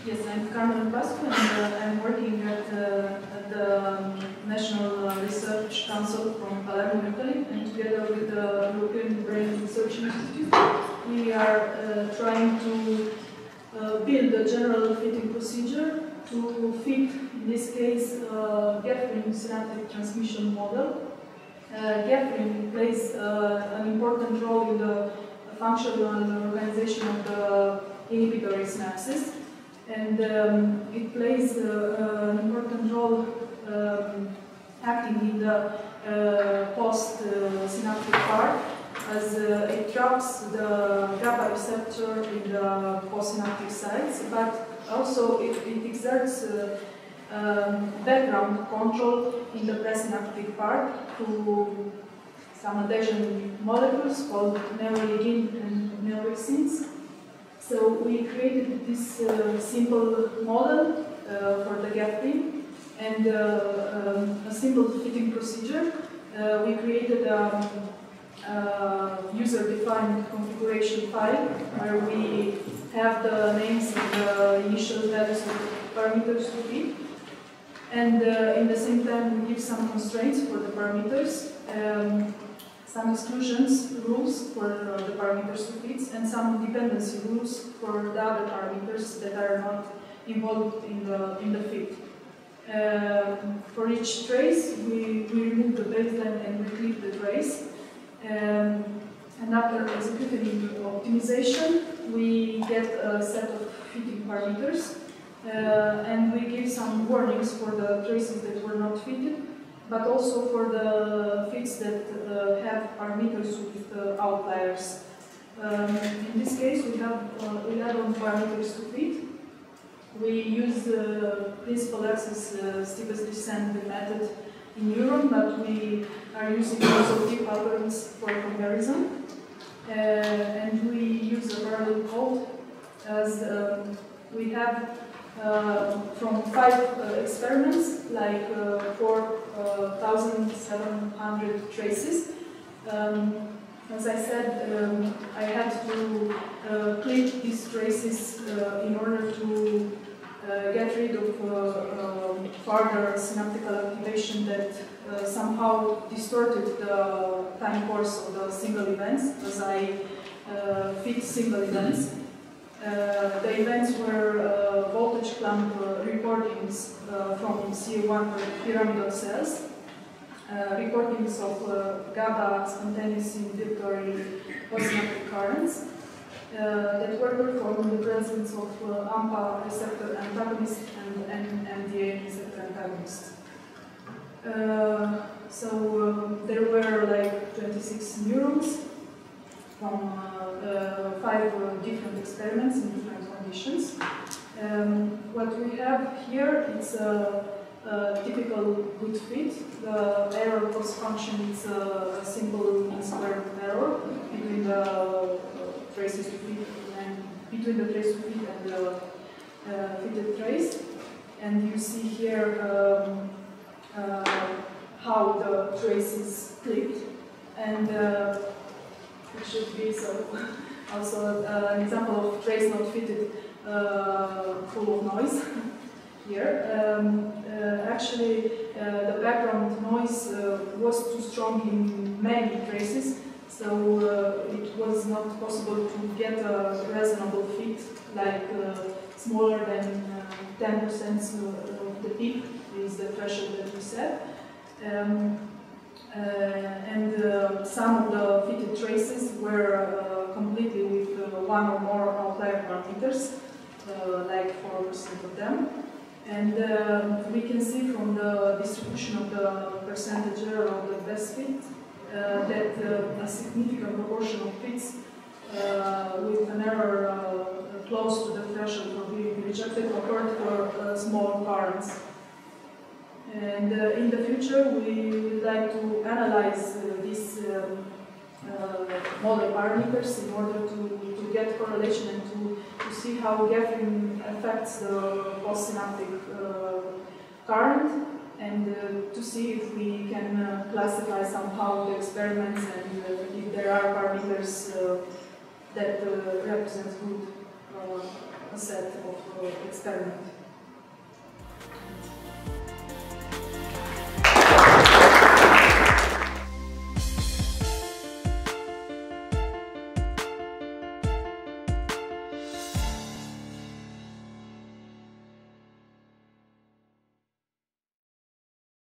Yes, I'm Carmen Pascu, and I'm working at the National Research Council from Palermo, Italy, and together with the European Brain Research Institute, we are trying to build a general fitting procedure to fit, in this case, Gefrin synaptic transmission model. Gefrin plays an important role in the functional organization of the inhibitory synapses, and it plays an important role acting in the post-synaptic part, as it traps the GABA receptor in the postsynaptic sites, but also it exerts background control in the presynaptic part through some adhesion molecules called neuroligin and neurexins. So we created this simple model for the Gefrin and a simple fitting procedure. We created a user-defined configuration file where we have the names and the initial values of the parameters to fit. And in the same time, we give some constraints for the parameters, some exclusions rules for the parameters to fit, and some dependency rules for the other parameters that are not involved in the fit. For each trace, we remove the baseline and we clip the trace. And after executing optimization, we get a set of fitting parameters. And we give some warnings for the traces that were not fitted, but also for the fits that have parameters with outliers. In this case, we have 11 parameters to fit. We use the principal axis steepest descent method in Neuron, but we are using also deep algorithms for comparison. And we use a parallel code, as we have from 5 experiments, like 4,700 traces. As I said, I had to clip these traces in order to get rid of further synaptical activation that somehow distorted the time course of the single events, as I fit single events. The events were voltage clamp recordings from CA1 pyramidal cells, recordings of GABA spontaneous inhibitory postsynaptic currents that were performed in the presence of AMPA receptor antagonist and MDA receptor antagonist. So there were like 26 neurons from 5 different experiments in different conditions. What we have here is a typical good fit. The error cost function is a simple mean squared error between the traces to fit and between the trace to fit and the fitted trace. And you see here how the trace is clipped, and it should be so. Also an example of trace not fitted full of noise here. Actually, the background noise was too strong in many traces, so it was not possible to get a reasonable fit, like smaller than 10% of the peak is the threshold that we set. And some of the fitted traces were completely with one or more outlier parameters, like 4% of them. And we can see from the distribution of the percentage error of the best fit that a significant proportion of fits with an error close to the threshold for being rejected occurred for small currents. And in the future, we would like to analyze these model parameters in order to get correlation and to see how Gefrin affects the postsynaptic current, and to see if we can classify somehow the experiments and if there are parameters that represent good a set of experiment.